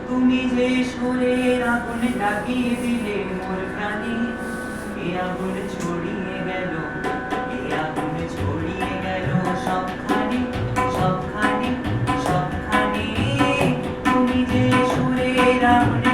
তুমি যে সুরের আগুন লাগিয়ে দিলে মোর প্রাণে, এ আগুন ছড়িয়ে গেল, এ আগুন ছড়িয়ে গেল সবখানে, সবখানে, সবখানে। তুমি যে সুরের আগুন